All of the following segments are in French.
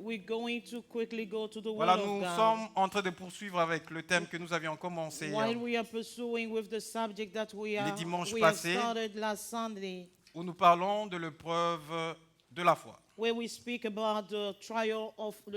we're going to quickly go to the Voilà, Word of nous God. sommes en train de poursuivre avec le thème que nous avions commencé While we are pursuing with the subject that we have passés. started last Sunday, où nous parlons de l'épreuve de la foi. where we speak about the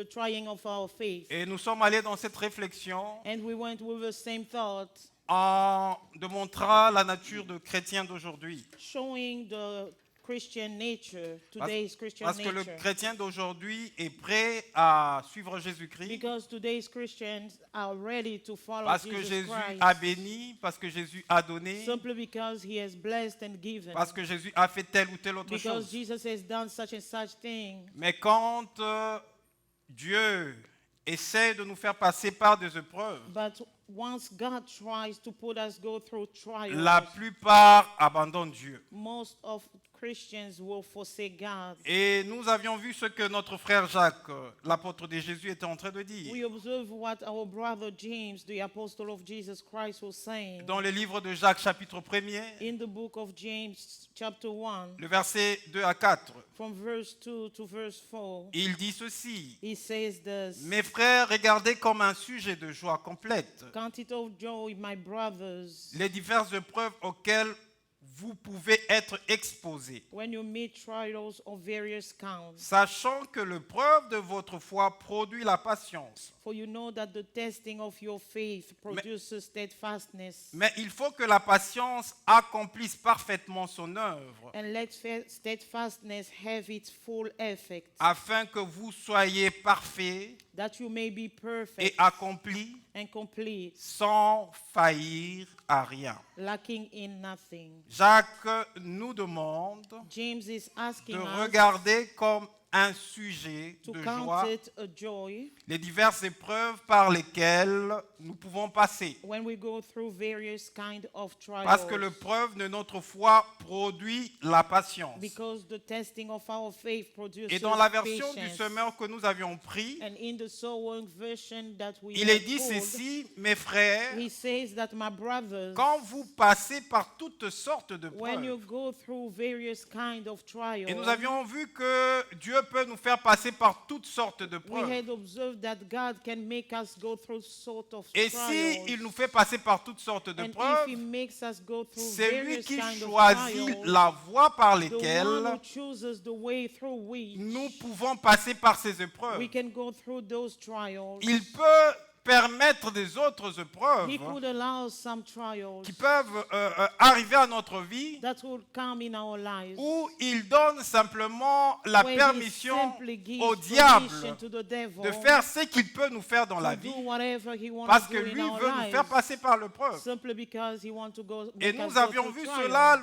trying of our faith. Et nous sommes allés dans cette réflexion And we went with the same thought, en démontrant la nature de chrétien d'aujourd'hui. showing the Christian nature, today's Christian Parce que le nature. chrétien d'aujourd'hui est prêt à suivre Jésus-Christ. Because today's Christians are ready to follow Parce que Jesus Jésus Christ. a béni, parce que Jésus a donné, Simply because he has blessed and given. parce que Jésus a fait telle ou telle autre Because chose. Jesus has done such and such thing. Mais quand Dieu essaie de nous faire passer par des épreuves, But once God tries to put us go through trials, la plupart abandonnent Dieu. most of Christians will forsake God. Et nous avions vu ce que notre frère Jacques, l'apôtre de Jésus, était en train de dire. We observe what our brother James, the apostle of Jesus Christ, was saying Dans le livre de Jacques, chapitre 1er, in the book of James, chapter 1, le verset 2 à 4, from verse 2 to verse 4. il dit ceci. He says this: Mes frères, regardez comme un sujet de joie complète Count it all joy, my brothers, les diverses épreuves auxquelles vous pouvez être exposés, when you meet trials of various kinds. sachant que l'épreuve de votre foi produit la patience. For you know that the testing of your faith produces steadfastness. Mais il faut que la patience accomplisse parfaitement son œuvre, And let steadfastness have its full effect, afin que vous soyez parfaits that you may be et perfect accomplis and complete, sans faillir à rien. lacking in nothing. Jacques nous demande James is asking de us regarder comme un sujet to de count joie it a joy les diverses épreuves par lesquelles nous pouvons passer. when we go through various kind of trials. Parce que l'épreuve de notre foi produit la patience. Because the testing of our faith produces Et dans la version du patience. semeur que nous avions pris, And in the sowing version that we il est have dit pulled, ceci, mes frères, he says that my brothers, quand vous passez par toutes sortes de when you preuves, go through various kind of trials, et nous avions vu que Dieu peut nous faire passer par toutes sortes de we preuves. had observed that God can make us go through sort of Et trials. si il nous fait passer par toutes sortes de And if preuves, he makes us go through c'est lui various qui kind of choisit trials, la voie par the one who lesquelles chooses the way through which nous pouvons passer par ces we épreuves. can go through those trials. Il peut permettre des autres épreuves He could allow some trials qui peuvent arriver à notre vie, that will come in our lives, où il donne simplement la where he permission simply gives au diable permission to the devil de faire ce qu'il peut nous faire dans la to vie, do whatever he wants parce to que do lui in our veut nous lives, faire passer par l'épreuve. simply because he wants to go. Et make us nous go avions through vu trials. cela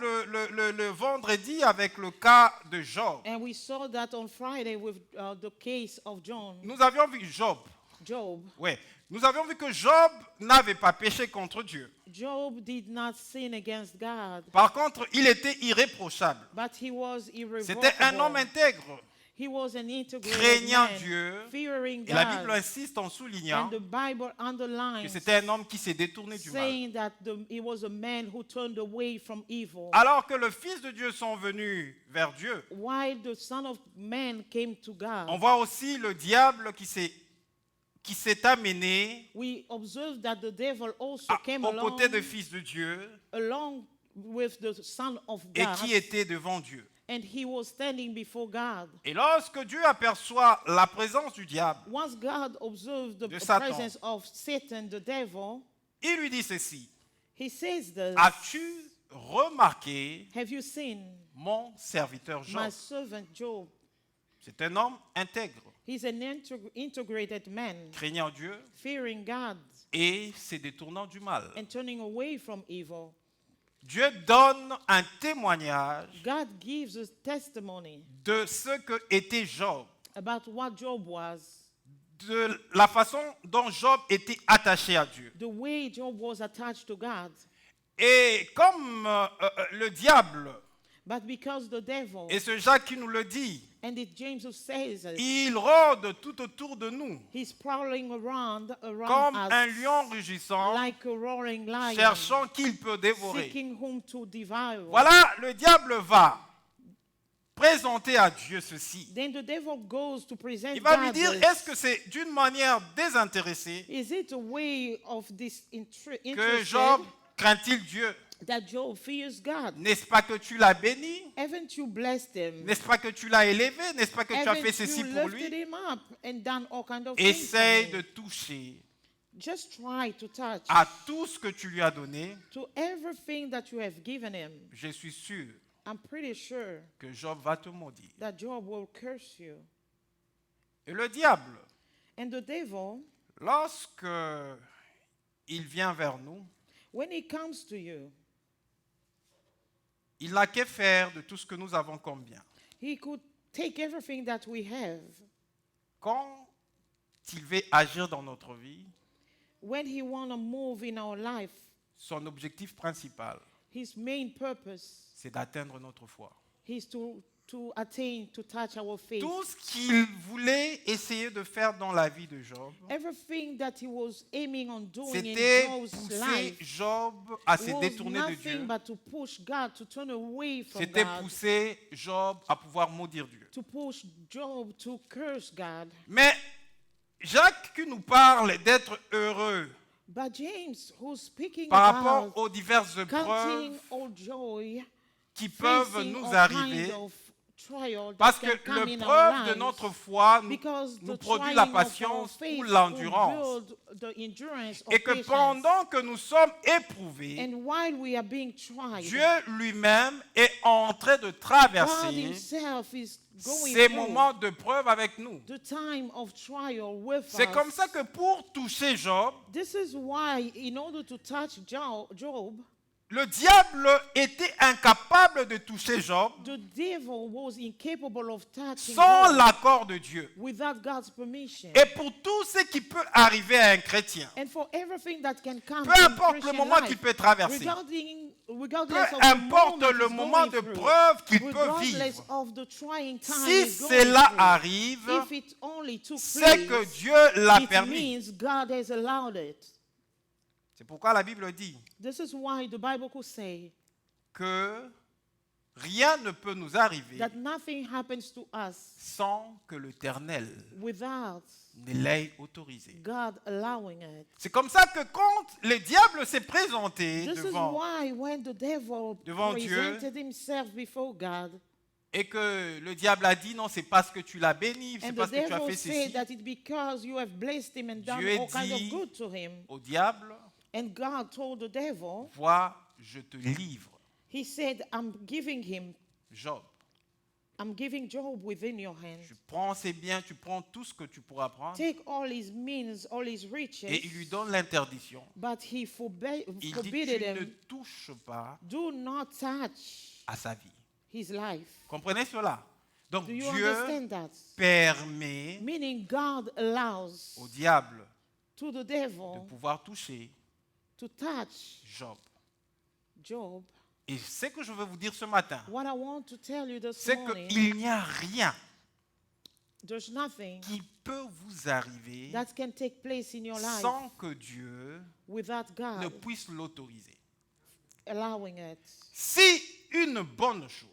le vendredi avec le cas de Job. And we saw that on Friday with the case of Nous avions vu Job. Job. Ouais. Nous avions vu que Job n'avait pas péché contre Dieu. Job did not sin against God, Par contre, il était irréprochable. but he was irrevocable. C'était un homme intègre, He was an integrated craignant man, Dieu. fearing Et la Bible God. insiste en soulignant And the Bible que underlines, c'était un homme qui s'est détourné du mal. saying that he was a man who turned away from evil. Alors que le Fils de Dieu sont venus vers Dieu, While the Son of Man came to God, on voit aussi le diable qui s'est amené we observe that the devil also came aux côtés du along, Fils de Dieu along with the Son of et God, qui était devant Dieu. and he was standing before God. Et lorsque Dieu aperçoit la présence du diable, Once God observed the De Satan. presence of Satan, the devil, il lui dit ceci: he says this: As-tu remarqué Have you seen mon serviteur Job? my servant Job? C'est un homme intègre, He's an integrated man, craignant Dieu fearing God et se détournant du mal. and turning away from evil. Dieu donne un témoignage God gives us testimony de ce que était Job, about what Job was, de la façon dont Job était attaché à Dieu. the way Job was attached to God. Et comme le diable, But because the devil, et ce Jacques qui nous le dit, and it James who says it, il rôde tout autour de nous he's prowling around comme un us lion rugissant, like a roaring lion, cherchant qui il peut dévorer. seeking whom to devour. Voilà, le diable va présenter à Dieu ceci. then the devil goes to present Il va lui God dire, this. est-ce que c'est d'une manière désintéressée Is it a way of this que interested Job craint-il Dieu? that Job fears God? N'est-ce pas que tu l'as béni? Haven't you blessed him? N'est-ce pas que tu l'as élevé? N'est-ce pas que tu as Haven't fait ceci you pour lifted lui? him up and done all kind of things for Essaye him? de toucher Just try to touch à tout ce que tu lui as donné. to everything that you have given him. Je suis sûr I'm pretty sure que Job va te maudire. that Job will curse you. Et le diable, And the devil, lorsque il vient vers nous, when he comes to you, il n'a qu'à faire de tout ce que nous avons comme bien. he could take everything that we have. Quand il veut agir dans notre vie, When he want to move in our life, son objectif principal, his main purpose c'est d'atteindre notre foi. is to attain, to touch our faith. Tout ce qu'il voulait essayer de faire dans la vie de Job, Everything that he was aiming on doing in c'était Job's pousser life Job à se was détourner de nothing Dieu. but to push God, to turn away from C'était God, pousser Job à pouvoir maudire Dieu. to push Job to curse God. Mais Jacques qui nous parle d'être heureux But James, who's speaking par about rapport aux diverses counting épreuves all joy, qui peuvent facing nous all arriver, kind of trial parce that que can come in our l'épreuve de lives, notre foi because nous the produit la trying of our patience faith ou will l'endurance. build the endurance of Et que patience. pendant que nous sommes éprouvés, And while we are being tried, Dieu lui-même est en train de God traverser himself is going ces through moments de preuve avec nous. the time of trial with C'est us. comme ça que pour toucher Job, This is why, in order to touch Job, le diable était incapable de toucher Job the devil was incapable of touching sans Job l'accord de Dieu. without God's permission. Et pour tout ce qui peut arriver à un chrétien, And for everything that can come peu in importe le Christian moment life, qu'il peut traverser, regardless peu of the importe moment le he's moment going de through, preuve qu'il peut regardless vivre, of the trying time si he's going cela through, arrive, if it only took c'est que place, Dieu l'a it permis. means God has allowed it. C'est pourquoi la Bible dit This is why the Bible could say que rien ne peut nous arriver that nothing happens to us sans que l'Éternel without ne l'ait autorisé. God allowing it. C'est comme ça que quand le diable s'est présenté This is devant why when the devil devant Dieu, presented himself before God, et que le diable a dit non, c'est parce que tu l'as béni, c'est and the parce que tu as devil fait said ceci, that it's because you have blessed him and done Dieu all kinds of dit good to him. au diable, And God told the devil, vois, je te livre he said, I'm giving Job. Job within your hands. Tu prends ses biens, tu prends tout ce que tu pourras prendre, Take all his means, all his riches. et il lui donne l'interdiction. But he Il dit, forbidden tu ne him, touches pas do not touch à sa vie. his life. Comprenez cela? Donc Do you Dieu understand that? permet Meaning God allows au diable to the de devil pouvoir toucher to touch Job. Job. Et ce que je veux vous dire ce matin, What I want to tell you this c'est morning, qu'il n'y a rien there's nothing qui peut vous arriver that can take place in your life sans que Dieu without ne God puisse l'autoriser. allowing it. Si une bonne chose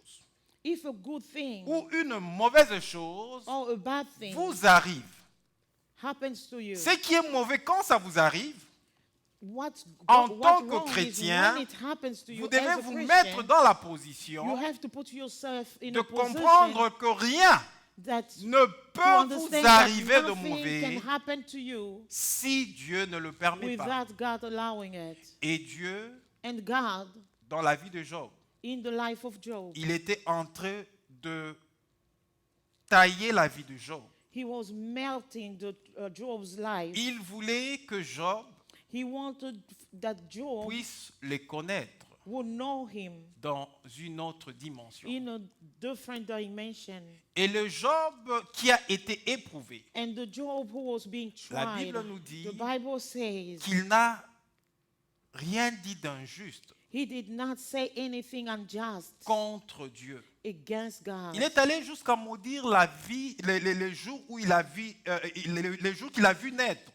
If a good thing ou une mauvaise chose or a bad thing vous arrive, happens to you, ce qui est mauvais quand ça vous arrive, what's en what's tant que wrong is chrétien, when it happens to you vous devez as a vous Christian, mettre dans la you position have to put yourself in de a position comprendre que rien that ne to peut understand vous that arriver de nothing mauvais can happen to you si Dieu ne le permet pas. without God allowing it. Et Dieu, And God, dans la vie de Job, in the life of Job, il était en train de tailler la vie de Job. he was melting Job's life. Il voulait que Job He wanted that Job puisse le connaître would know him dans une autre dimension. in a different dimension. Et le Job qui a été éprouvé, And the Job who was being la tried, Bible nous dit the Bible says qu'il n'a rien dit d'injuste he did not say anything unjust contre Dieu. against God. Il est allé jusqu'à maudire la vie, les jours où il a vu, les jours qu'il a vu naître.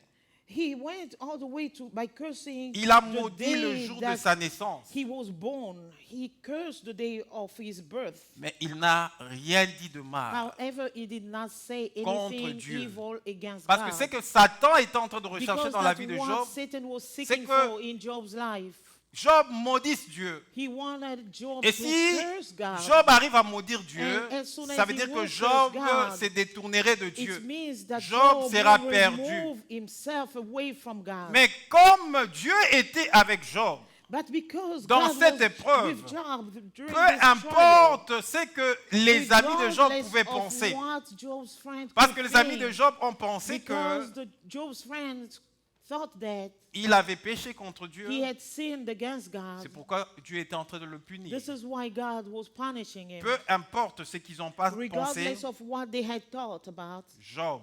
He went all the way to by cursing Il a the maudit le day jour de that sa naissance. he was born. He cursed the day of his birth. Mais il n'a rien dit de mal. However, he did not say Contre anything Dieu. evil against Parce God. que c'est que Satan était en train de rechercher Because dans la that's vie de what Job. Satan was seeking que- for in Job's life. Job maudisse Dieu. He wanted Job Et to si curse God. Job arrive à maudire Dieu, And as soon as ça veut he dire que will Job curse God, se détournerait de It Dieu. means that Job Job sera will perdu. remove himself away from God. Mais comme Dieu était avec Job, But because dans God cette was épreuve, with Job during peu this trial, importe ce que les amis de Job regardless pouvaient of penser, what Job's friends parce could que les amis think, de Job ont pensé because Job's friends thought that qu'il avait péché contre Dieu. he had sinned against God. C'est pourquoi Dieu était en train de le punir. This is why God was punishing him. Peu importe ce qu'ils ont pas pensé, Regardless of what they had thought about, Job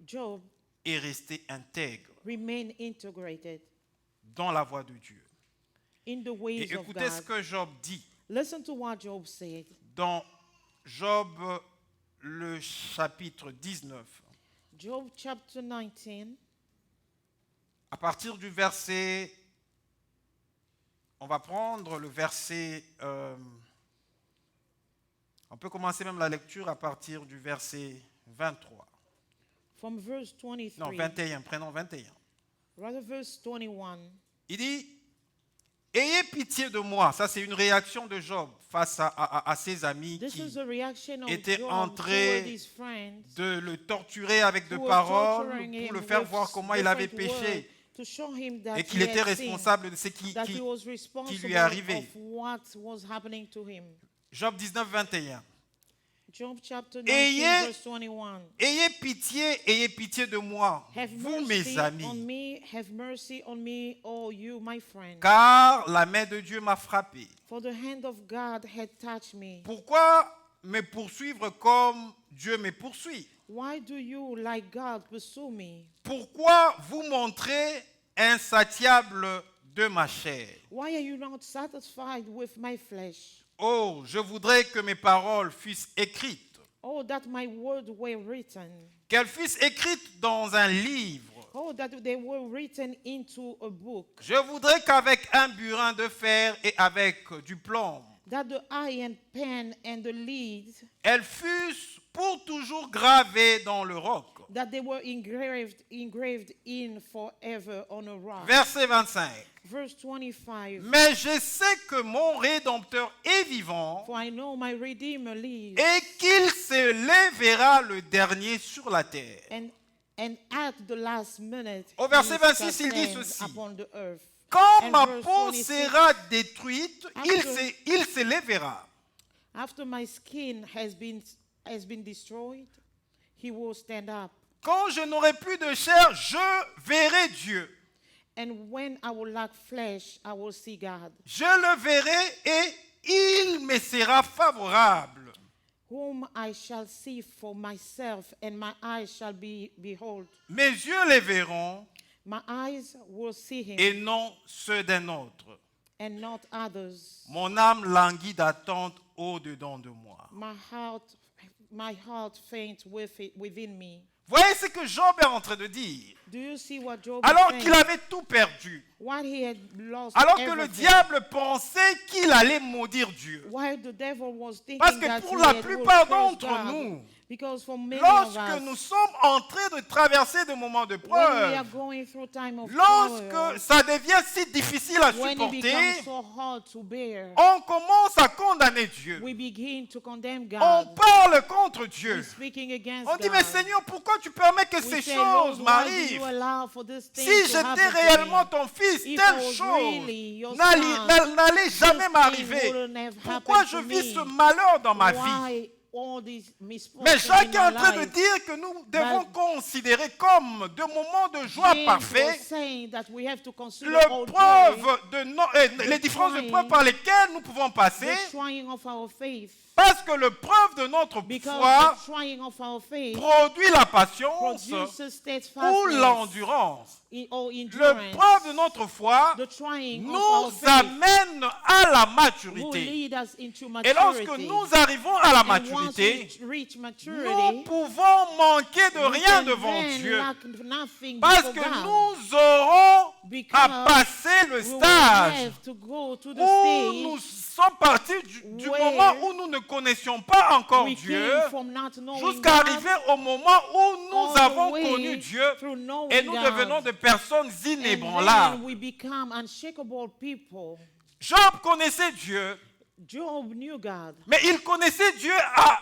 Job est resté intègre remained integrated dans la voie de Dieu. in the Et ways of écoutez ce God. que Job dit Listen to what Job said. dans Job le chapitre 19. Job chapter 19, À partir du verset, on va prendre le verset, on peut commencer même la lecture à partir du verset 23. from verse 23. Non, 21, prenons 21. Rather, verse 21. Il dit, ayez pitié de moi. Ça, c'est une réaction de Job face à ses amis This qui is a reaction of était Job entré toward his friends de le torturer avec de who were paroles torturing pour him le faire with voir comment il avait different words péché to show him that et qu'il he était had sinned, responsable de ce that he was responsible arrivé. of what was happening to him. Job 19, 21. Job chapter 19, Ayez- verse 21. Ayez pitié de moi, Have vous mercy mes amis, on me, have mercy on me, all you, my friends. car la main de Dieu m'a frappé. For the hand of God had touched me. Pourquoi me poursuivre comme Dieu me poursuit? Why do you, like God, pursue me? Pourquoi vous montrez insatiable de ma chair? Why are you not satisfied with my flesh? Oh, je voudrais que mes paroles fussent écrites, Oh, that my words were written. qu'elles fussent écrites dans un livre. Oh, that they were written into a book. Je voudrais qu'avec un burin de fer et avec du plomb, That the iron pen and the lead, elles fussent pour toujours gravées dans le roc. that they were engraved in forever on a rock. Verset 25. Verse 25. Mais je sais que mon Rédempteur est vivant For I know my Redeemer lives, et qu'il se lèvera le dernier sur la terre. and at the last minute, Au verset he 26, il dit shall ceci. stand upon the earth. Quand And ma verse peau 26, sera détruite, After- il se lèvera. After my skin has been destroyed, he will stand up. Quand je n'aurai plus de chair, je verrai Dieu. And when I will lack flesh, I will see God, Je le verrai et il me sera favorable. whom I shall see for myself, and my eyes shall behold. Mes yeux les verront My eyes will see him, et non ceux d'un autre. and not others. Mon âme languit d'attente au-dedans de moi. My heart faints within me. Voyez ce que Job est en train de dire. Do you see what Job Alors is qu'il saying? avait tout perdu. What he had lost Alors que le everything. diable pensait qu'il allait maudire Dieu. While the devil was thinking Parce que that pour he la had plupart will curse d'entre God, nous, because for many of lorsque us, nous sommes en train de traverser des moments de when we are preuve, going through time of lorsque trial, ça devient si difficile à when it supporter, becomes so hard to bear, on commence à condamner Dieu. we begin to condemn On God. parle contre Dieu. We're speaking against On dit, God. mais Seigneur, pourquoi tu permets que We ces say, Lord, choses why do m'arrivent? you allow for this thing Si to j'étais happen to réellement me? ton fils, If I telle was chose really your n'allait jamais thing m'arriver. wouldn't have Pourquoi happened je to vis me. ce malheur dans ma vie? Why all these misfortunes Mais Jacques est in en my train de life? dire que nous devons considérer comme de moments de joie James was parfaits saying that we have to consider all l'épreuve joy, les différentes épreuves par lesquelles nous pouvons passer the trying of our faith, Parce que le preuve de notre Because foi the trying of our faith produit la patience produces ou steadfastness l'endurance. or Le endurance. preuve de notre foi The trying of nous our faith amène à la will maturité. lead us into Et lorsque maturity. nous arrivons à la And once maturité, we reach nous maturity, pouvons manquer de we rien can devant then Dieu. lack nothing Parce before que God. nous aurons à Because passer le we will stage have to go to the où nous stage sommes partis du where moment où nous ne connaissions pas encore we Dieu came from not knowing jusqu'à God arriver au moment où nous all avons the way connu Dieu through knowing et nous God. devenons des personnes And inébranlables. then we become unshakable people. Job connaissait Dieu, Job knew God, mais il connaissait Dieu à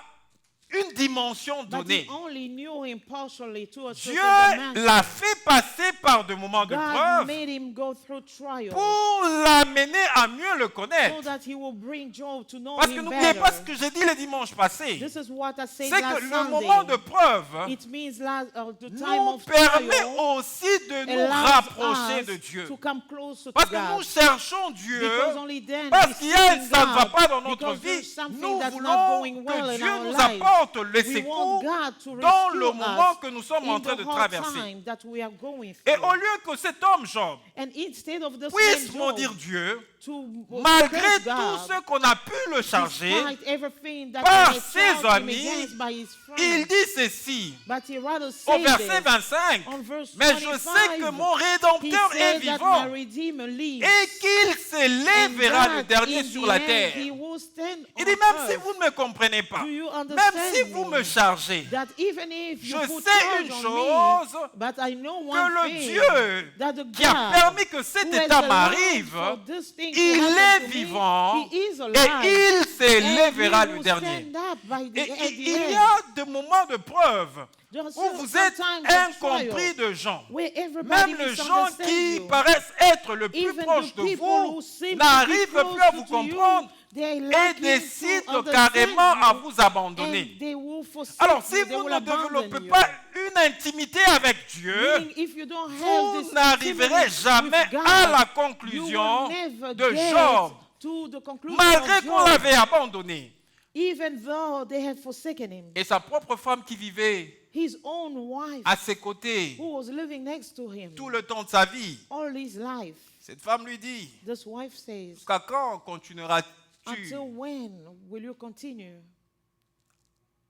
une dimension but donnée. he only knew him partially to a Dieu certain dimension. l'a fait passer par des moments de God preuve made him go through trials pour l'amener à mieux le so connaître. that he will bring Job to know Parce que him n'oubliez pas ce better. que j'ai dit le dimanche passé. This is what I said C'est last que le Sunday. moment de preuve It means the time nous of permet trial aussi de nous allows rapprocher us de Dieu. to come closer Parce to que nous God. cherchons Dieu, Because only then parce we qu'il y a seek ça ne va God, pas dans notre because vie. there's something Nous that's not voulons going well que in Dieu our nous lives. apporte les We secours want God to dans le rescue moment us que nous sommes en in train the de hard traverser. time that we are going Et through. au lieu que cet homme, Job, And instead of this puisse man maudire Job Dieu, to malgré curse tout God, ce qu'on a pu le charger, despite everything that par he has ses charged him amis, against by his il friends, dit ceci but he rather au say verset this 25. on verse Mais je sais que 25. mon He Rédempteur est said that vivant my Redeemer lives, et qu'il s'élèvera and le that dernier in sur the la end terre. he will stand Il on dit même si earth. vous ne me comprenez pas, Do you même understand si vous me me? chargez, That even if je you put sais charge une on chose, me, but I know que one le thing, Dieu that the qui a God permis que cet who has état allowed m'arrive, for this thing to il happen est to me, vivant he is et alive, il and s'élèvera he le will dernier. stand up by the, Et at the il y end. a des moments de preuve There's où vous êtes sometimes a incompris trial de gens. where everybody Même les gens misunderstands qui you. paraissent être le plus Even proche the de people vous who seem to be n'arrivent plus à closer vous to you, comprendre they et lack you décident to understand carrément à you, vous abandonner. and they will forsake Alors, you, si they vous will ne abandon développez you. pas une intimité avec Dieu, Meaning, if you don't have vous this n'arriverez intimacy jamais with God, à la you conclusion will never de get Job, to the conclusion malgré of qu'on Job, l'avait abandonné. even though they had forsaken him. Et sa propre femme qui vivait His own wife, à ses côtés who was living next to him tout le temps de sa vie, all his life, cette femme lui dit, this wife says, jusqu'à quand continueras-tu until when will you continue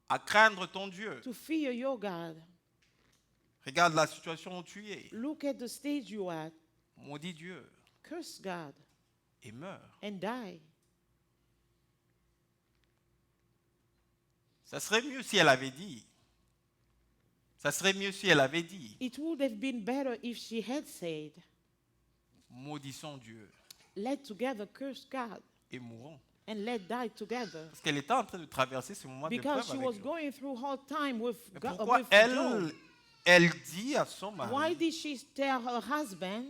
à craindre ton Dieu? to fear your God? Regarde la situation où tu es. Look at the stage you are at. Maudit Dieu Curse God et meurs. and die. Ça serait mieux si elle avait dit. Ça serait mieux si elle avait dit. It would have been better if she had said, Maudissons Dieu let together curse God et mourons. and let die together. Parce qu'elle était en train de traverser ce moment de Because preuve she avec was Job. going through hard time with Mais God. pourquoi With Job. elle dit à son Why mari did she tell her husband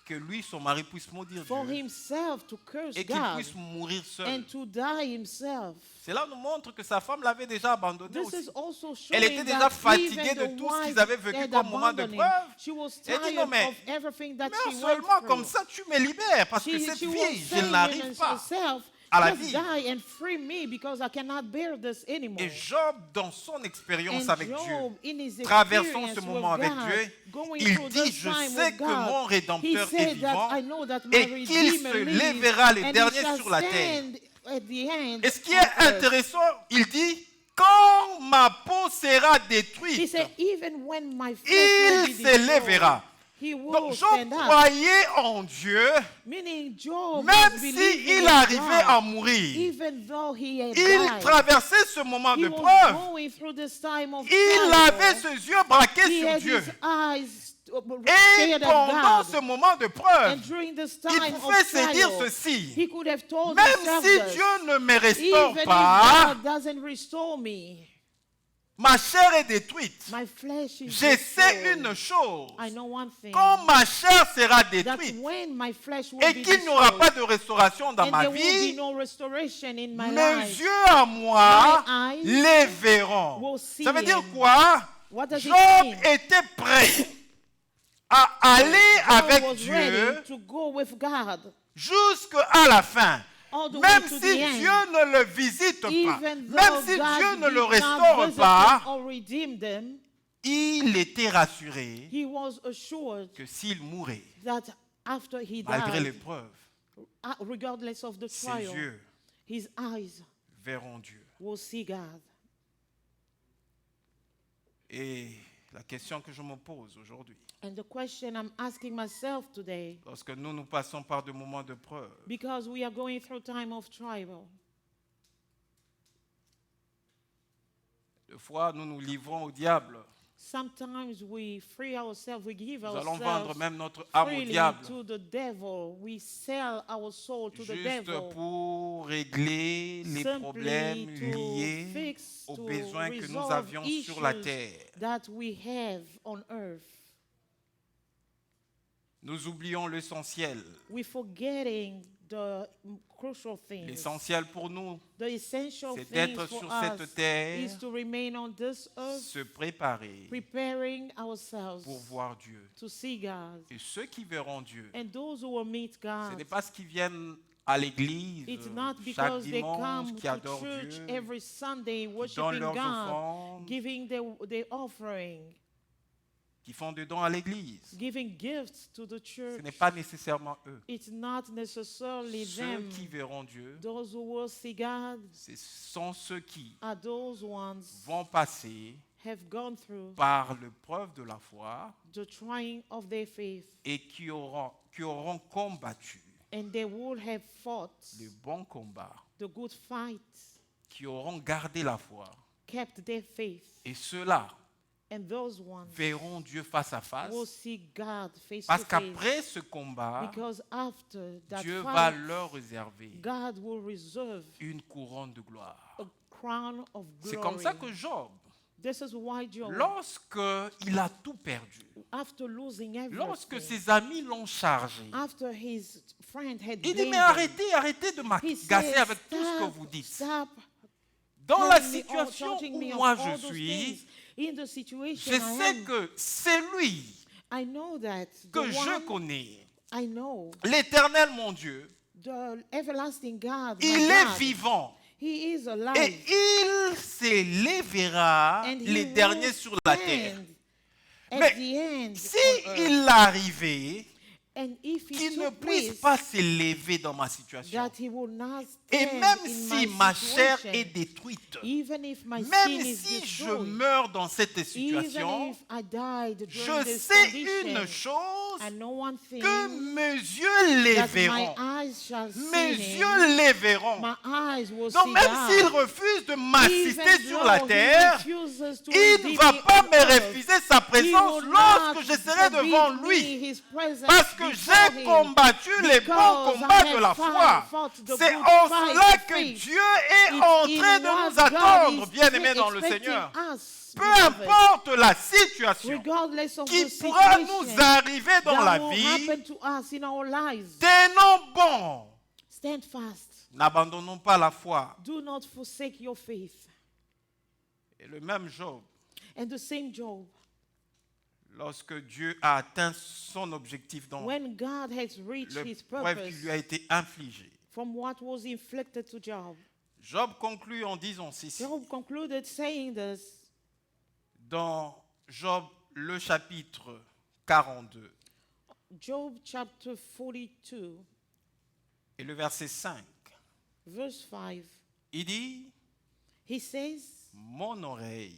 que lui, son mari, puisse maudire for Dieu himself to curse et qu'il God puisse mourir seul? and to die himself? Cela nous montre que sa femme l'avait déjà abandonné This aussi. is also showing Elle était déjà that fatiguée even de the tout ce qu'ils wife avaient vécu had comme moment de abandoned him. preuve. She was Elle dit, tired non, mais of everything that meurs she went seulement through. comme ça, tu me libères parce que cette She was vie, je saying n'arrive in pas herself, à la just vie. die and free me because I cannot bear this anymore. Et Job, dans son expérience And avec Job, Dieu, in his traversant experience ce with moment avec God, Dieu, going il through dit, this je time sais with que God, mon he Rédempteur est said vivant that I know that my et qu'il Redeemer se lives, lèvera le and he dernier shall sur la terre. stand at the end Et ce qui of est earth. intéressant, il dit, quand ma peau sera He détruite, said, even when my flesh will il be se destroyed, lèvera. he will Donc Job stand up. croyait en Dieu, Meaning Job même was believing s'il in arrivait God, à mourir. even though he had Il died. traversait ce moment He de was preuve. going through this time of Il trial. avait ses yeux braqués He sur had Dieu. his eyes Et stayed at pendant God. ce moment de preuve, And during this il time pouvait of se dire trial, ceci. he could have told Même himself si this, Dieu ne me restaure even if pas, God doesn't restore me, ma chair est détruite. my flesh is Je sais destroyed. une chose. I know one thing, Quand ma chair sera that détruite when my flesh will et be qu'il n'y aura destroyed, pas de restauration dans and ma there will be vie, no restoration in my mes life, yeux à moi my eyes les verront. will see Ça veut dire him. quoi? What does it Job mean? était prêt à aller God avec was Dieu ready to go with God jusqu'à la fin. all the Même way to si the end. Dieu ne le visite pas, Even though même si God Dieu ne did le not restaure visit pas, them or redeem them, il était rassuré he was assured que s'il mourait, that after he malgré died, l'épreuve, regardless of the ses trial, yeux his eyes verront Dieu. will see God. Et la question que je me pose aujourd'hui, And the question I'm asking myself today, lorsque nous passons par des moments de preuve, because we are going through time of trial, des fois nous nous livrons au diable. sometimes we free ourselves, we give Nous allons vendre ourselves même notre âme au freely diable, to the devil. We sell our soul to the juste devil pour régler les problèmes simply to liés fix, aux to besoins que nous resolve avions sur la issues terre. that we have on earth. Nous oublions l'essentiel. We're forgetting the crucial things. L'essentiel pour nous, The essential c'est things d'être for sur us cette terre, is to remain on this earth, se préparer preparing ourselves pour voir Dieu. to see God. Et ceux qui verront Dieu, And those who will meet ce God, n'est pas ceux qui viennent à l'église it's not chaque because they dimanche, come qui to adorent church Dieu, every Sunday qui donnent worshiping leurs God, offrandes, giving their offering, qui font des dons à l'église. giving gifts to the Ce church. n'est pas nécessairement eux. It's not necessarily Ceux them. qui verront Dieu, Those who will see God ce sont ceux qui are those ones vont passer have gone through par l'épreuve de la foi the trying of their faith, et qui auront combattu and they will have fought le bon combat, the good fight, qui auront gardé la foi. kept their faith, Et ceux-là and those ones verront Dieu face à face. will see God face Parce to face. qu'après ce combat, Because after that Dieu va fight, leur réserver God will reserve une couronne de gloire. a crown of C'est glory. comme ça que Job, This is why Job, lorsque il a tout perdu, after losing lorsque everything, ses amis l'ont chargé, after his friend had il dit, blamed mais him, arrêtez de he m'agacer said, avec tout ce que "Stop, vous dites. stop Dans la telling me all- situation charging me où of moi all je those suis, things. In the situation je I sais am, que c'est lui I know that que the je one connais, I know, l'Éternel mon Dieu, the everlasting God, my il est God, vivant. He is alive. Et il s'élèvera And he les will derniers sur la terre. stand at Mais the end si on earth. il arrivait And if he qu'il ne took puisse place, pas s'élever dans ma situation, that he will not et stand même in si my ma chair situation, est détruite, even if my skin même is si je destroyed, meurs dans cette even situation, if I died during je this sais condition, une chose, I know one thing, que mes yeux les that verront. my eyes shall Mes see him, yeux les verront. my eyes will Donc see même God. s'il refuse de m'assister Even sur though la he terre, refuses to il ne redeem va me pas on me earth, refuser sa he présence will lorsque not je serai forbid devant me lui. his presence Parce que before j'ai him. combattu les bons Because combats I de have la foi. fought the C'est good en fight cela of que faith. Dieu est It's en in train de what nous God attendre, is bien-aimés dans le expecting Seigneur. us, Peu beloved, importe la situation regardless of qui the pourra situation nous arriver dans that la will vie, happen to us in our lives, tenons bon. stand fast. N'abandonnons pas la foi. Do not forsake your faith. Et le même Job, And the same Job, lorsque Dieu a atteint son objectif dans when God has reached his l'épreuve purpose qui lui a été infligée, from what was inflicted to Job, Job conclut en disant ceci. Job concluded saying this Dans Job, le chapitre 42 Job chapter 42, et le verset 5, verse 5. il dit, He says, mon oreille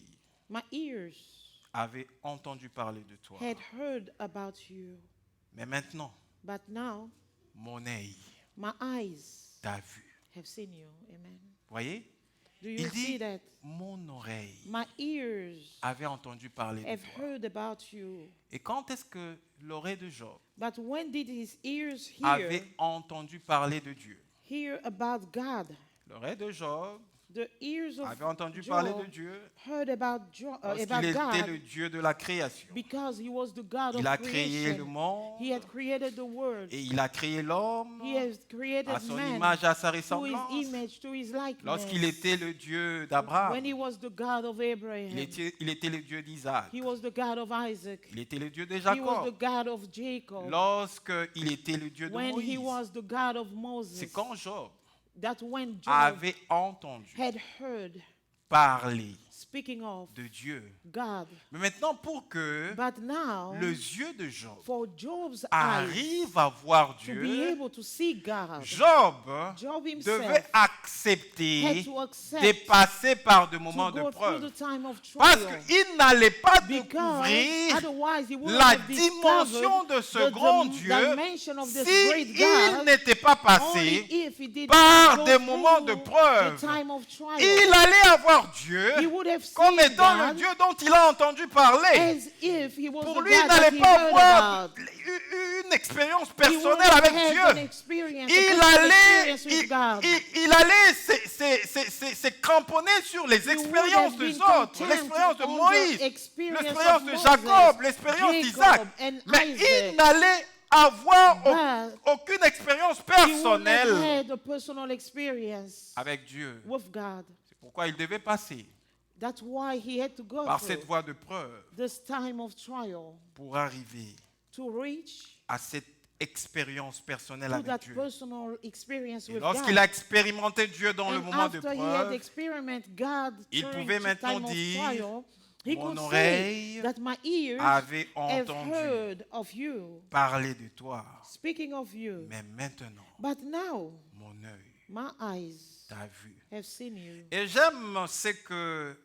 my ears avait entendu parler de toi, had heard about you, mais maintenant, but now mon œil my eyes t'a vu. have seen you. Amen. Voyez? Do you Il see dit, that? mon oreille My ears avait entendu parler de have toi. heard about you. Et quand est-ce que l'oreille de Job But when did his ears avait entendu parler de Dieu? hear about God? L'oreille de Job The ears of avait entendu parler de Job Dieu heard about parce about qu'il était God le Dieu de la création. because he was the God Il of a créé le creation. monde He had created the world. et il a créé l'homme He has created à son man image, à sa to his ressemblance. image, to his likeness. Lorsqu'il était le Dieu d'Abraham, When he was the God of Abraham, il était le Dieu d'Isaac, he was the God of Isaac, il était le Dieu de he was the Jacob. God of Jacob, Lorsqu'il était le Dieu de when he Moïse, was the God of c'est Moses. quand Job that when Job avait entendu had heard, parler speaking of de Dieu. God, Mais maintenant, pour que but now les yeux de Job for Job's eyes arrivent à voir to be Dieu, able to see God, Job Job himself devait had accepter to accept de passer par des to moments de go through the preuve. time of Parce trial. qu'il n'allait pas Because découvrir otherwise he wouldn't la have dimension discovered de ce grand Dieu dimension of this si great il God n'était pas only passé if he did par not des go moments de through preuve. the time of trial. Il allait avoir Dieu He would have comme seen étant le God Dieu dont il a entendu parler. as if he was Pour the lui, il God that n'allait he pas heard avoir about. une expérience He wouldn't personnelle avec have an Dieu. experience, a Il personal allait, experience with God. il allait se cramponner sur les He would expériences have des been autres, content l'expérience de on the Moïse, experience l'expérience of de Moses, Jacob, l'expérience d'Isaac. Jacob and Mais Isaac. il n'allait avoir But aucune expérience he wouldn't have personnelle had a personal experience avec Dieu. with God. C'est pourquoi il devait passer That's why he had to go par through cette voie de preuve this time of trial pour arriver to reach à cette expérience personnelle to avec that Dieu. personal experience Et with lorsqu'il God. a expérimenté Dieu dans le And moment de after he had preuve, experienced God il during pouvait the maintenant time of dire, trial, he mon could oreille say that my ears avait have entendu heard of you, parler de toi, speaking of you. mais maintenant, But now mon œil my eyes t'a vu. have seen you. Et j'aime ce que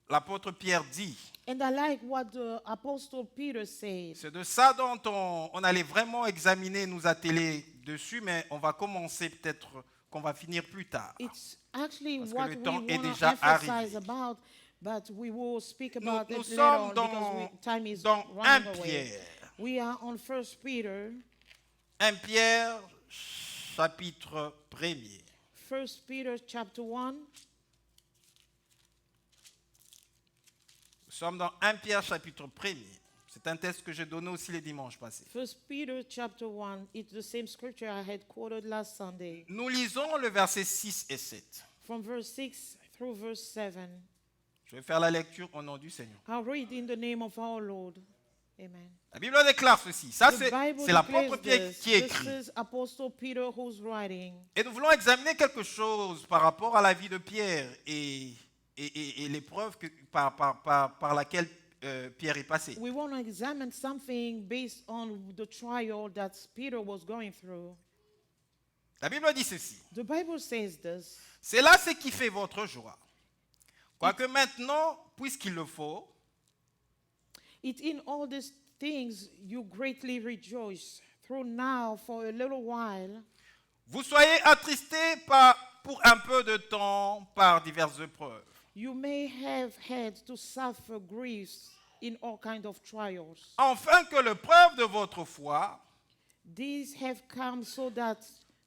l'apôtre Pierre dit. And I like what the Apostle Peter said. C'est de ça dont on allait vraiment examiner, nous atteler dessus, mais on va commencer peut-être qu'on va finir plus tard. It's actually Parce que what le we temps want est to déjà emphasize arrivé. about, but we will speak Nous, about nous it later sommes on because time is dans 1 running away. Pierre. We are on 1 Peter, 1 Pierre, chapitre 1er. 1 Peter chapter 1. Nous sommes dans 1 Pierre, chapitre 1er. C'est un texte que j'ai donné aussi les dimanches passés. 1 Peter chapter 1, it's the same scripture I had quoted last Sunday, Nous lisons le verset 6 et 7. from verse 6 through verse 7. Je vais faire la lecture au nom du Seigneur. I'll read in the name of our Lord. Amen. La Bible déclare ceci. Ça, The c'est Bible l'apôtre declares Pierre this. qui This écrit. is Apostle Peter who's writing. Et nous voulons examiner quelque chose par rapport à la vie de Pierre et l'épreuve par laquelle Pierre est passé. We want to examine something based on the trial that Peter was going through. La Bible dit ceci. The Bible says this. C'est là ce qui fait votre joie. Quoique maintenant, puisqu'il le faut, It in all these things you greatly rejoice, through now for a little while, vous soyez attristés pour un peu de temps par diverses épreuves, you may have had to suffer griefs in all kinds of trials. afin que l'épreuve de votre foi, These have come so that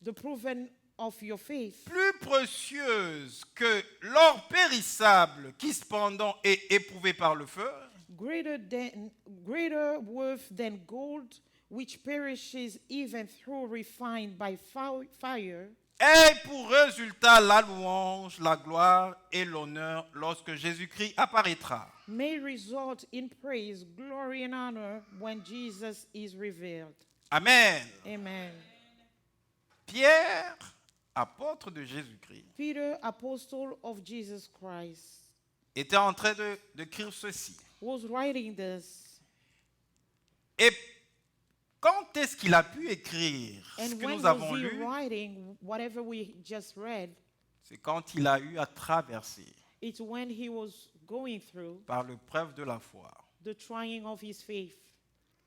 the proven of your faith, plus précieuse que l'or périssable qui cependant est éprouvé par le feu, greater worth than gold, which perishes even though refined by fire, ait pour résultat la louange, la gloire et l'honneur lorsque Jésus-Christ apparaîtra. may result in praise, glory, and honor when Jesus is revealed. Amen. Amen. Pierre, apôtre de Jésus-Christ, Peter, apostle of Jesus Christ, était en train d'écrire ceci. was writing this. Et quand est-ce qu'il a pu écrire ce And que when nous avons was he lu? writing whatever we just read? C'est quand il a eu à traverser It's when he was going through par l'épreuve de la foi. the trying of his faith.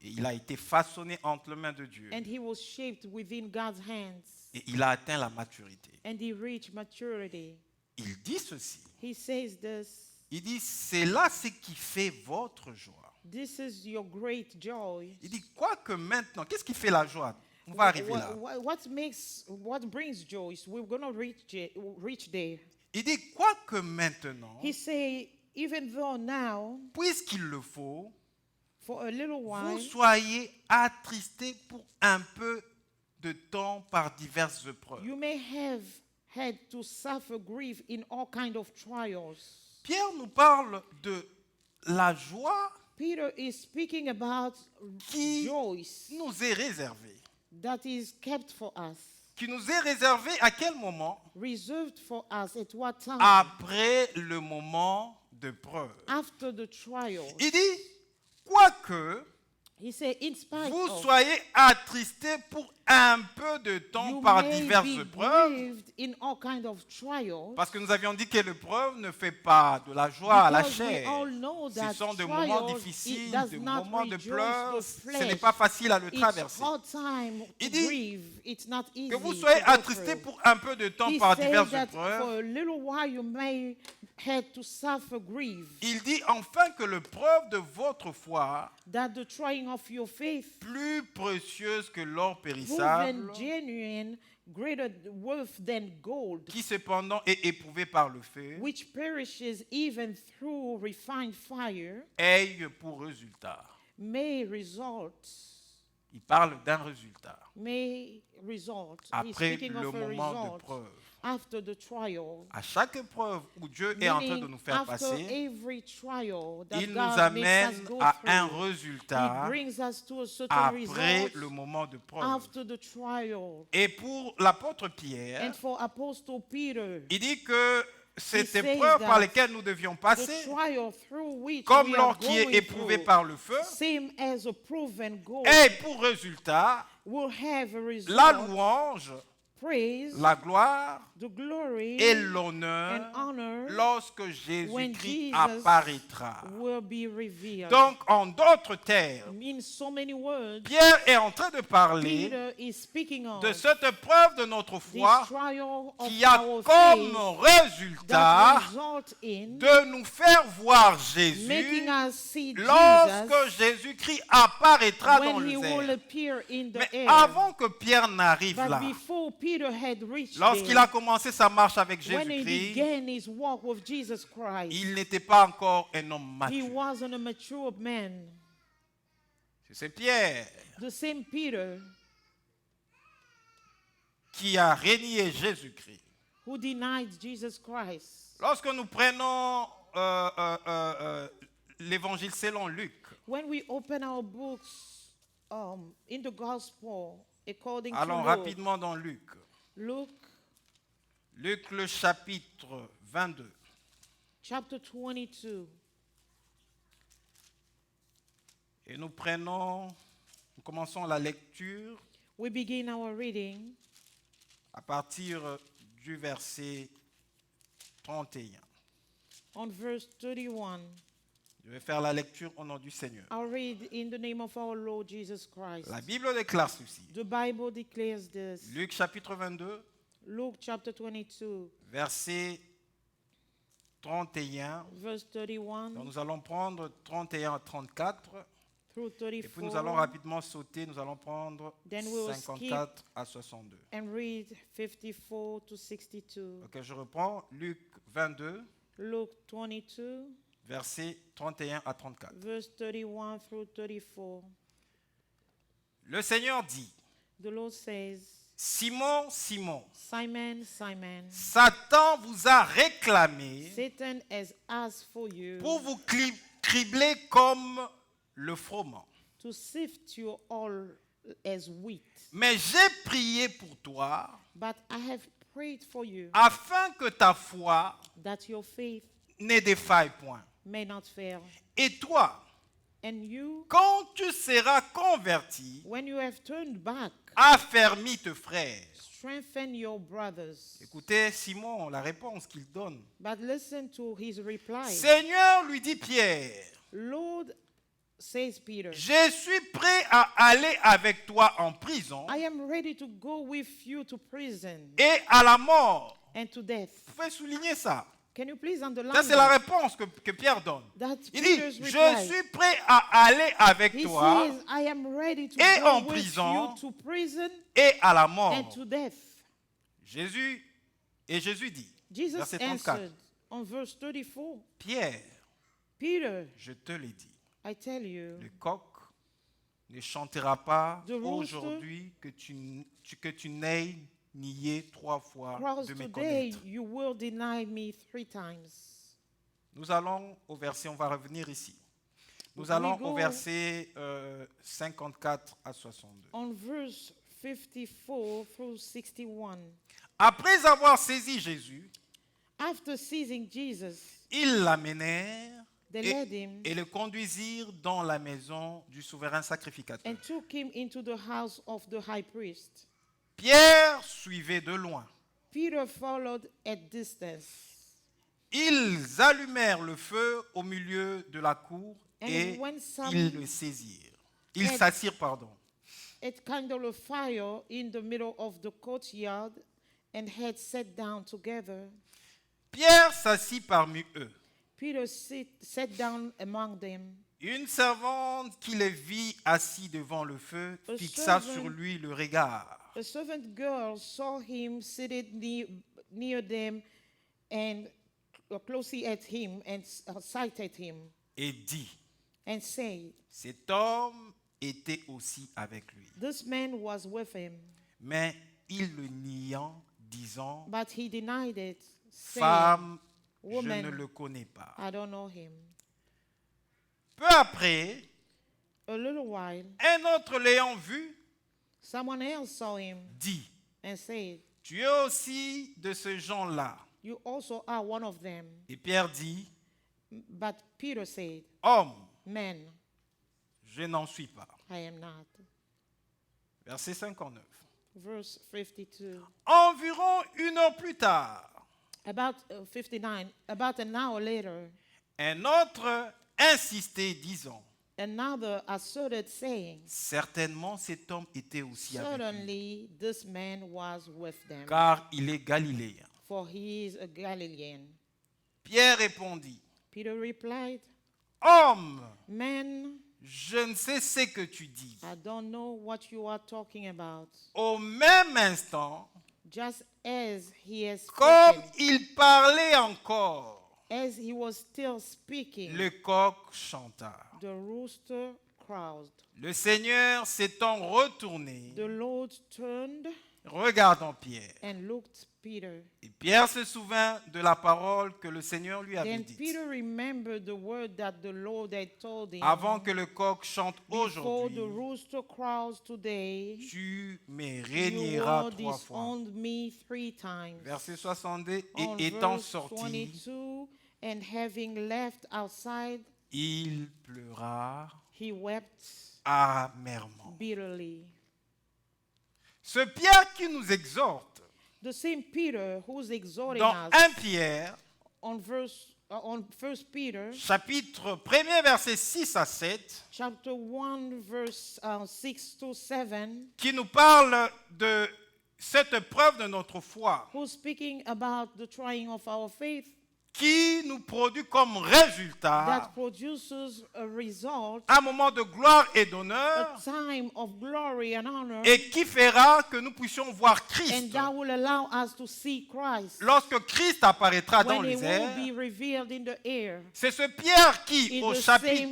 Et il a été façonné entre les mains de Dieu. And he was shaped within God's hands. Et il a atteint la maturité. And he reached maturity. Il dit ceci. He says this. Il dit, c'est là ce qui fait votre joie. This is your great joy. Il dit, quoi que maintenant, qu'est-ce qui fait la joie? On va arriver là. What brings joy? We're gonna reach there. Il dit, quoi que maintenant, He say, even though now, puisqu'il le faut, for a little while, vous soyez attristés pour un peu de temps par diverses épreuves. you may have had to suffer grief in all kind of trials. Pierre nous parle de la joie Peter is speaking about qui joy nous est réservée, that is kept for us, qui nous est réservé à quel moment? reserved for us at what time? Après le moment de preuve. After the trial. Il dit, quoique He said, in spite vous of, soyez attristés pour un peu de temps you par may diverses be épreuves, grieved in all kind of trials. parce que nous avions dit que l'épreuve ne fait pas de la joie à la Because we chair. all know Ce that sont des moments trials, difficiles, it does des not moments de rejoice pleurs. the Ce n'est flesh. pas facile à le It's traverser. hard time to Il dit grieve. It's not easy Que vous to soyez go attristés through. pour un peu de temps He par said diverses that for épreuves. a little while you may have to suffer grief. Il dit enfin que l'épreuve de votre foi, That the trying of your faith, plus précieuse que l'or proven périssable, genuine, greater worth than gold, qui cependant est éprouvé par le feu, which perishes even through refined fire, ait pour résultat. may result. Il parle d'un résultat May result. He's après speaking le of a moment de result preuve. after the trial. À chaque épreuve où Dieu est en train de Meaning, nous faire after passer, every trial that il nous God makes amène us go à through, un He résultat brings us to a certain après result le moment de preuve. after the trial. Et pour l'apôtre Pierre, And for Apostle Peter, il dit que cette says épreuve par that laquelle nous devions the passer, trial through which comme we are l'or qui est going éprouvé through, par le feu, same as a proven gold, ait pour résultat will have a result, la louange, praise, la gloire the glory, et and l'honneur honor lorsque when Jésus-Christ Jesus apparaîtra. will be revealed. Donc, en d'autres termes, In so many words, Pierre est en train de parler Peter is speaking of de cette épreuve de notre this foi trial of qui a our comme faith résultat that result in de nous faire voir making Jésus us see lorsque Jesus Jésus-Christ apparaîtra dans when le he will air. appear in the Mais air. avant que Pierre n'arrive But là, before Peter had reached lorsqu'il there, a commencé sa marche avec when he Jésus-Christ, began his walk with Jesus Christ, il n'était pas encore un homme he mature. wasn't a mature man. C'est Pierre The same Peter qui a régné Jésus-Christ. who denied Jesus Christ. Lorsque nous prenons l'évangile selon Luc, When we open our books in the gospel according allons to Luke, rapidement dans Luc. Luke Luc le chapitre 22. chapter 22. Et nous commençons la lecture We begin our reading à partir du verset 31. on verse 31. Je vais faire la lecture au nom du Seigneur. I'll read in the name of our Lord Jesus Christ. La Bible déclare ceci. The Bible declares this. Luc chapitre 22, Luke chapter 22, verset 31. verse 31 Donc nous allons prendre 31 à 34. through Et puis nous allons 34 rapidement sauter. Nous allons prendre Then we will 54 à 62. and read 54 to 62. Ok, je reprends. Luc 22, Luke 22, verset 31 à 34. verse 31 through 34. Le Seigneur dit, The Lord says, Simon, Simon, Simon, Simon, Satan vous a réclamé Satan has asked for you pour vous cribler comme le froment. to sift you all as wheat. Mais j'ai prié pour toi But I have prayed for you afin que ta foi that your faith ne défaille point. may not fail. Et toi, And you, quand tu seras converti, when you have turned back, affermis tes frères. strengthen your brothers. Écoutez Simon, la réponse qu'il donne. But listen to his reply. Seigneur, lui dit Pierre, Lord, says Peter, je suis prêt à aller avec toi en prison I am ready to go with you to prison et à la mort. and to death. Vous pouvez souligner ça. Can you please underline Ça, c'est la that? réponse que Pierre donne. That's Il dit, Peter's je reply. suis prêt à aller avec He toi says, I am ready to et go en with prison you to prison et à la and mort. to death. Jésus dit, Jesus verset 34, answered on verse 34, Pierre, Peter, je te l'ai dit, I tell you, le coq ne chantera pas The rooster aujourd'hui que tu n'aies nié 3 fois crows de me today, connaître. you will deny me 3 times. Nous allons au verset, on va revenir ici. Nous We allons go au verset 54 à 62. On verse 54 through 61. Après avoir saisi Jésus, After seizing Jesus, ils l'amenèrent they led him et le conduisirent dans la maison du souverain sacrificateur. and took him into the house of the high priest. Pierre suivait de loin. Peter followed at distance. Ils allumèrent le feu au milieu de la cour And et when some ils le saisirent. Ils had- s'assirent, pardon. It kindled a fire in the middle of the courtyard and had sat down together. Pierre s'assit parmi eux. Peter sat down among them. Une servante qui les vit assis devant le feu A fixa servant- sur lui le regard. A servant girl saw him seated near them and closely at him and sighted him Et dit, and said, cet homme était aussi avec lui. "This man was with him." Mais il le niant, disant, But he denied it, saying, femme, je Woman, ne le connais pas. "I don't know him." Peu après, A little while, un autre l'ayant vu someone else saw him dit, and said, tu es aussi de ce genre-là. "You also are one of them." Et Pierre dit, But Peter said, homme, "Man, je n'en suis pas. I am not." Verset 59. Verse 52. Environ 1 heure plus tard, About 59, about an hour later, un autre insistait, disant, another asserted, saying, certainement cet homme était aussi avec lui, "Certainly this man was with them, car il est galiléen. for he is a Galilean." Pierre répondit, Peter replied, homme, "Man, je ne sais ce que tu dis. I don't know what you are talking about." Au même instant, Just as he has comme spoken, il parlait encore, as he was still speaking, le coq chanta. the rooster crowed. Le Seigneur s'étant retourné, The Lord turned regardant Pierre. and looked Peter. Et Pierre se souvint de la parole que le Seigneur lui avait Then dite. Peter remembered the word that the Lord had told him. Avant que le coq chante Before aujourd'hui, the rooster crows today, tu me you régneras will 3 fois. disown me 3 times. Verset 62. On Et étant verse sorti, 22, and having left outside, il pleura he wept amèrement. bitterly. Ce Pierre qui nous exhorte The same Peter who's exhorting dans us 1 Pierre, on 1 Peter chapitre 1er, versets 6 à 7, chapter 1 verse 6 to 7, qui nous parle de cette preuve de notre foi, who's speaking about the trying of our faith qui nous produit comme that résultat produces a result, un moment de gloire et a d'honneur, time of glory and honor, et qui fera que nous puissions voir and Christ. that will allow us to see Christ Lorsque Christ apparaîtra dans when he les will airs, be revealed in the air. c'est ce Pierre qui, In au the same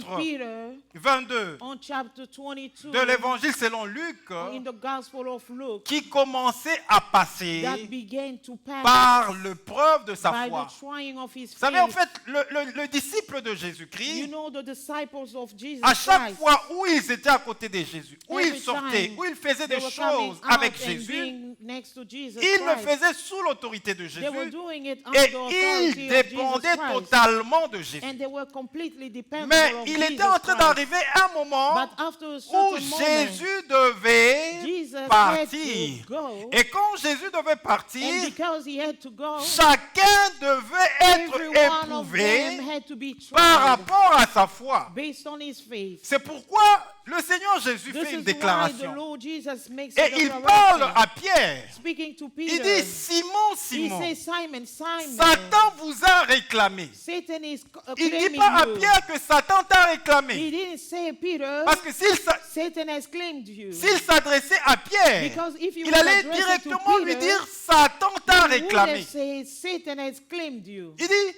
chapitre Peter, 22 on chapter 22 de l'évangile selon Luc, in the Gospel of Luke, qui commençait à passer that began to pass par l'épreuve de sa by foi. the trying of his Vous savez, en faith. fait, le disciple de You Jésus-Christ, know, the disciples of Jesus à chaque Christ, fois où ils étaient à côté de Jésus, où every ils sortaient, time où ils faisaient they des were coming choses out avec and Jésus, being next to Jesus ils le Christ, faisaient sous l'autorité de they were Jésus doing it under et the ils authority of Jesus dépendaient Christ, totalement de Jésus. and they were completely dependent Mais on il Jesus était en train Christ. d'arriver un moment But after a où certain moment, Jésus devait Jesus had partir. to go, Et quand Jésus devait and partir, because he had to go, chacun devait être every one of them éprouvé had to be par tried rapport à sa foi. based on his faith. C'est pourquoi le Seigneur Jésus This fait une is why the déclaration. Lord Jesus makes Et a il parle declaration. à Pierre. Speaking to Il Peter, dit, Simon, he Simon, says, Simon, Simon, Satan vous a réclamé. Satan is Il ne dit claiming pas à you. Pierre que Satan t'a He réclamé. didn't say, Peter, Parce que Satan has claimed you. s'il s'adressait à Pierre, Because if you il would allait address it to directement lui Peter, dire, Satan t'a he would réclamé. have said, Satan has claimed you. Il dit,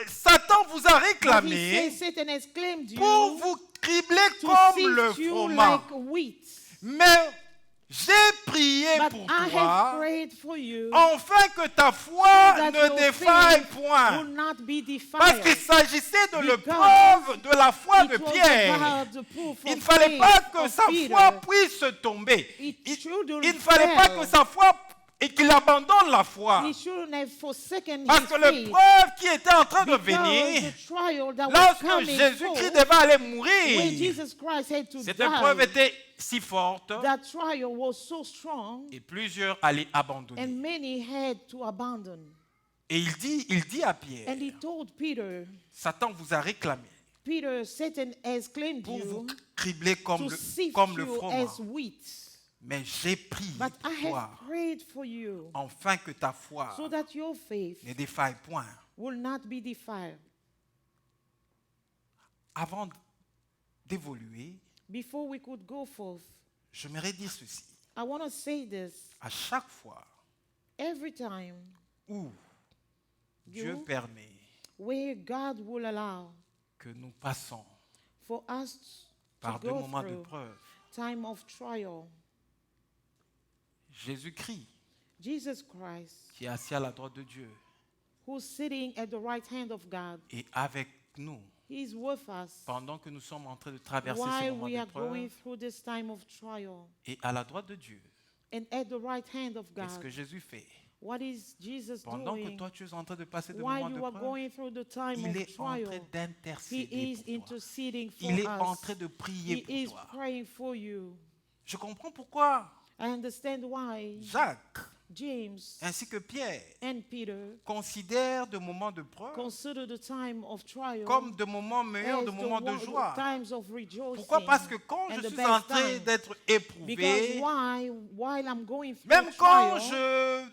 Satan vous a But he réclamé says, Satan has claimed pour you vous cribler to comme le sift you froment. like wheat. Mais j'ai prié But pour I have toi, prayed for you afin que ta foi that ne your défaille faith point. will not be Parce defiled. qu'il s'agissait de Because l'épreuve de la foi de It was Pierre. about the proof Il ne of fallait faith pas que of sa Peter. foi puisse tomber. It Il shouldn't il ne fallait pas fail. que sa foi et qu'il abandonne la foi. He shouldn't have forsaken Parce his que faith. l'épreuve qui était en train de Because venir, the trial that was lorsque coming Jésus-Christ forth, devait aller when mourir, Jesus Christ had to cette épreuve die, était si forte that trial was so strong, et plusieurs allaient abandonner. and many had to abandon. Et il dit à Pierre, And he told Peter, Satan vous a réclamé Peter, Satan has claimed pour vous you cribler to sift comme le you froment. as wheat. Mais j'ai prié But pour I toi, have prayed for you afin que ta foi so that your faith ne défaille point. will not be defiled. Avant d'évoluer, Before we could go forth, j'aimerais dire ceci. I want to say this. À chaque fois Every time où Dieu You- permet where God will allow que nous passons for us to par des go moments de through preuve, time of trial, Jésus-Christ, Jesus Christ, qui est assis à la droite de Dieu, who's sitting at the right hand of God, est avec nous He's with us pendant que nous sommes en train de traverser ces while moments we de are going preuve. through this time of trial. Et à la droite de Dieu, And at the right hand of qu'est-ce que God, Jésus fait? what is Jesus Pendant que doing? toi tu es en train de passer des While moments you de are preuve, going through the time il of est en train trial, He d'intercéder is pour toi. interceding for Il est en us. train de He prier is pour toi. praying for you. Je comprends pourquoi I understand why Jacques James ainsi que Pierre and Peter considèrent de moments de preuve consider the time of trial comme de moments meilleurs, as de moments de the joie. times of rejoicing. Pourquoi? Parce que quand and je the suis best en train time. d'être Because éprouvé, while I'm going through même quand trial, je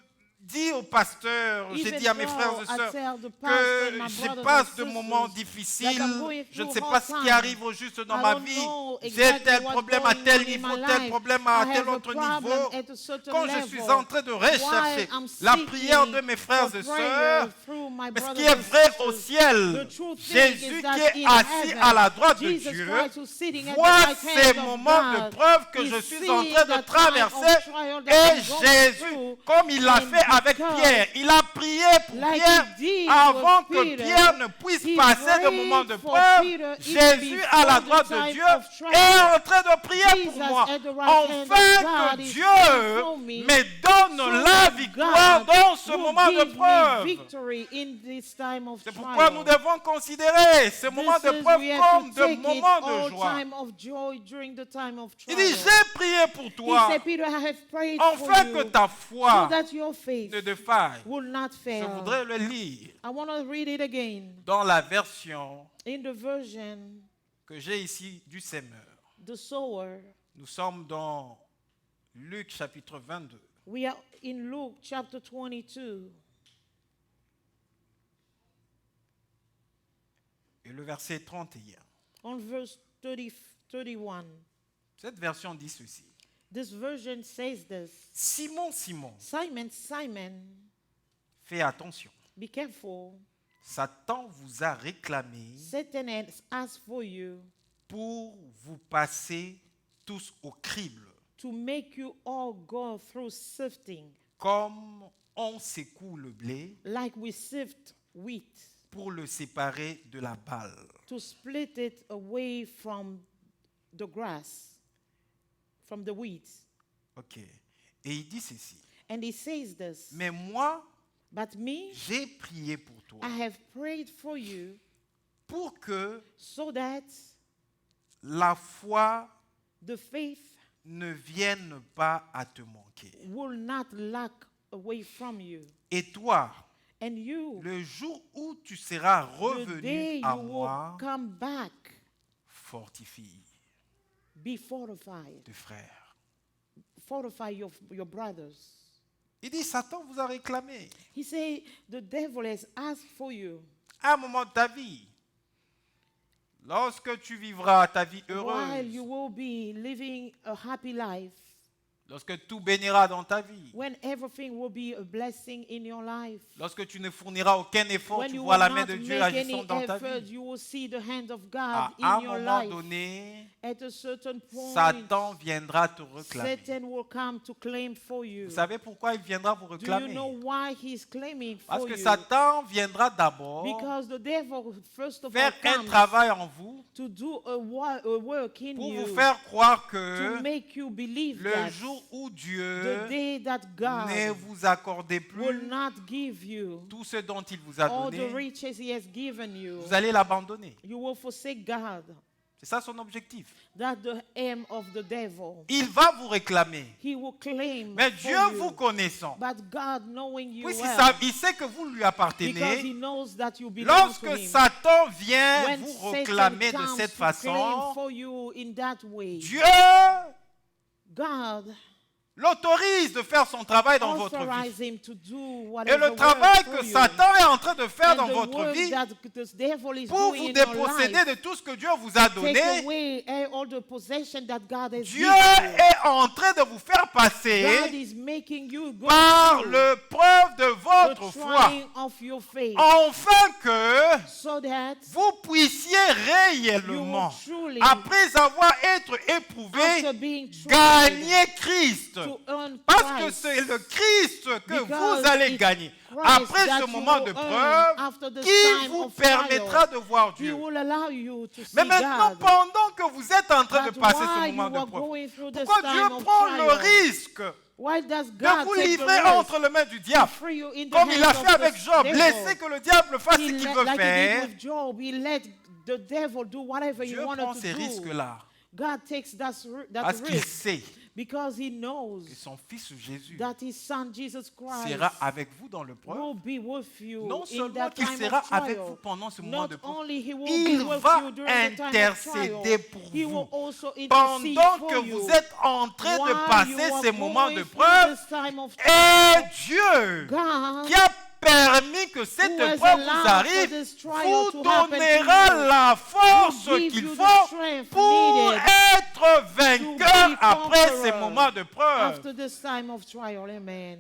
dis au pasteur, j'ai even dit à mes though frères et I sœurs tell the pastor que and my je brothers passe and de moments sisters difficiles, that I'm going je ne through sais pas hard ce qui times. arrive au juste dans I ma don't vie, know j'ai exactly tel what's problème à going tel on in niveau, my tel life. problème I à have tel a autre problem niveau. at a certain Quand je level. suis en train de rechercher While I'm la seeking prière de mes frères for et prayer sœurs, through my mais ce brothers qui est and vrai au sisters, ciel, the true thing Jésus is qui that est in assis heaven, à la droite de Jesus Dieu, Christ who's sitting at the voit right ces hand of moments de God, preuve que is je suis seeing en train de the time of traverser. trial that Et I'm going Jésus, through. comme il l'a And fait avec because, Pierre, il a prié pour like Pierre he did avant with que Peter, Pierre ne puisse he passer de prayed moments de for preuve. Peter Jésus, even à la before droite the de time Dieu, of trial. est en train de prier pour Jesus moi, at the right hand of afin God que is Dieu praying for me, me donne so la that victoire God dans ce will moment de give me preuve. victory in this time of C'est trial. pourquoi nous devons considérer ces moments This de is, preuve we have comme to de take it moments de all joie. time of joy during the time of Il trial. dit, j'ai prié pour He toi, said, Peter, I have prayed for afin que you ta so foi that your faith ne défaille. will not Je fail. voudrais le lire I want to read it again dans la version in the version, que j'ai ici du Semeur. the sower. Nous sommes dans Luc chapitre 22. We are in Luke chapter 22. Et le verset 31. On verse 30, 31. Cette version dit ceci. This version says this. Simon, Simon, Simon, Simon, fais attention. be careful. Satan vous a réclamé Satan has asked for you pour vous passer tous au crible, to make you all go through sifting, comme on secoue le blé like we sift wheat, pour le séparer de la balle. to split it away from the grass, from the wheat. Ok. Et il dit ceci. And he says this, Mais moi, but me, j'ai prié pour toi, I have prayed for you pour que so that la foi the faith ne vienne pas à te manquer. will not lack away from you. Et toi, And you, le jour où tu seras the day revenu à you moi, will come back, fortifie be fortified. tes frères. Fortify your brothers. Il dit, Satan vous a réclamé He said, the devil has asked for you. à un moment de ta vie. Lorsque tu vivras ta vie While heureuse, you will be living a happy life, lorsque tout bénira dans ta vie, when everything will be a blessing in your life, lorsque tu ne fourniras aucun effort, when tu you vois will la main not de Dieu make agissant any dans ta effort, vie. you will see the hand of God À in un your moment life. donné, at a certain point, Satan viendra te réclamer. Satan will come to claim for you. Vous savez pourquoi il viendra vous Do you réclamer? know why he's claiming Parce for que you? Satan viendra d'abord Because the devil, first of all, faire un comes travail en vous to do a work in pour you vous faire croire to que make you believe le that jour où the Dieu day that God ne vous accordait will plus not give you tout ce dont il vous a all the donné, riches he has given you, vous allez l'abandonner. you will forsake God. C'est ça son objectif. That's the aim of the devil. Il va vous réclamer. He will claim Mais for Dieu you. vous connaissant, But God, knowing you puisqu'il well, il sait que vous lui because he appartenez, knows that you belong to lorsque him, Satan vient when vous Satan réclamer de comes cette to claim façon, for you in that way, Dieu God l'autorise de faire son travail dans votre vie. authorize him to do Et whatever le travail work for que you. Satan est en train de faire And dans the votre work vie that the devil is pour doing vous in your déposséder life, de tout ce que Dieu vous a take donné, away all the possession that God has Dieu given you. est en train de vous faire God passer is making you go par through le preuve de votre the foi, trying of your faith, afin que so that vous puissiez réellement, you will truly, après avoir été éprouvé, after being tried, gagner Christ. to earn Parce que Christ, c'est le Christ que because vous allez it's gagner. Christ Après that ce you moment will de earn preuve, after this qui time vous of permettra trial. de voir He Dieu. will allow you to see Mais maintenant, God. pendant que vous êtes en train de But passer while ce moment you de are preuve, going through this pourquoi time Dieu of prend le trial, risque why does de God vous take livrer the risk entre les mains du to diable? free you in the Comme il a hands fait of avec the Job, devil? laissez que le diable fasse He ce qu'il let- veut like he did faire. with Job, he let the devil do whatever he Dieu wanted prend to ces do. risques-là God takes that parce qu'il risk sait because he knows que son fils Jésus that his son Jesus Christ sera avec vous dans le will preuve. be with you Non in seulement that qu'il time sera of avec trial. vous pendant ce moment Not de preuve, only he will il be with va you during the time of intercéder trial, pour he will vous. also intercede Pendant for que you vous êtes en train while de you passer are ces moments going de through preuve, this time of et trial. Dieu God, qui a permis que cette who has épreuve vous allowed arrive, for this trial vous to happen to donnera you, la force will give qu'il you the faut strength pour needed être vainqueur be après ces conqueror moments de preuve. after this time of trial. Amen.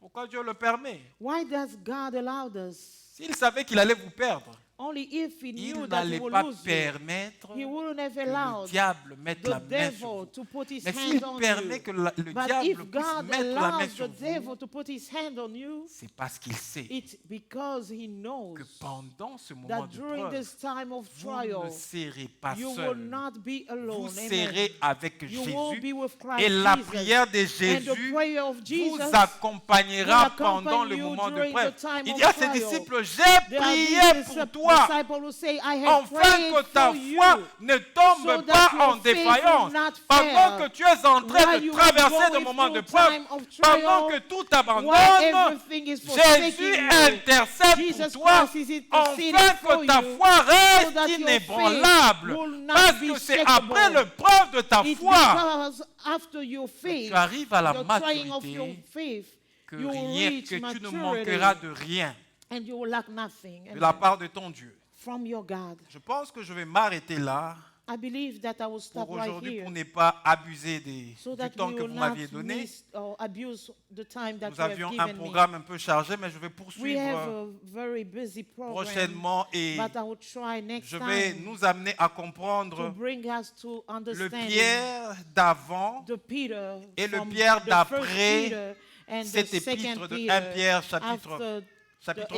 Pourquoi Dieu le permet? Why does God allow this? S'il savait qu'il allait vous perdre, Only if he il knew that he n'allait will pas lose you. permettre He wouldn't have que allowed le diable mette the la main sur devil vous. to put his Mais hand s'il on permet you. que le But diable if puisse God mettre la main allows sur the vous, devil to put his hand on you, c'est parce qu'il sait it's because he knows que pendant ce moment that de during preuve, this time of vous trial, ne serez pas you will seul. not be alone. Vous Amen. serez avec You will Jésus. be with Christ Et la Jesus. prière de And the Jésus prayer of vous Jesus accompagnera will pendant accompany le you moment de during preuve. the time Il of dit à ses trial. disciples, j'ai There are prié these pour toi, disciples who say, I have afin prayed que ta for you, foi ne tombe so pas that your en faith will défaillance. not Pendant fail. que tu es en train While de you are traverser going de moments de through preuve, time of pendant trial, que tout while abandonne, everything is forsaking Jésus you, intercède Jesus pour toi, Christ is interceding afin for que ta you, foi so that reste your faith inébranlable. will not Parce be que c'est shakeable. après le preuve de ta It's foi because after your faith, tu arrives à la the trying of your maturité faith, que, you will rien, reach que tu ne maturity manqueras de rien and you will lack nothing de la part de ton Dieu. from your God. Je pense que je vais m'arrêter là I believe that I will stop pour right aujourd'hui here pour ne pas abuser so du that temps we que will vous not m'aviez donné. miss or abuse the time that Nous you have avions un given me. programme un peu chargé, mais je vais We have poursuivre a very busy program, prochainement et but I will try next je vais time nous amener à to comprendre bring us to le understand Pierre d'avant the Peter et le from Pierre the d'après first Peter and the cette second épître de Peter 1 Pierre chapitre after the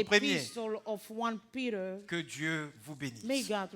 1er. epistle of 1 Peter. Que Dieu vous bénisse. May God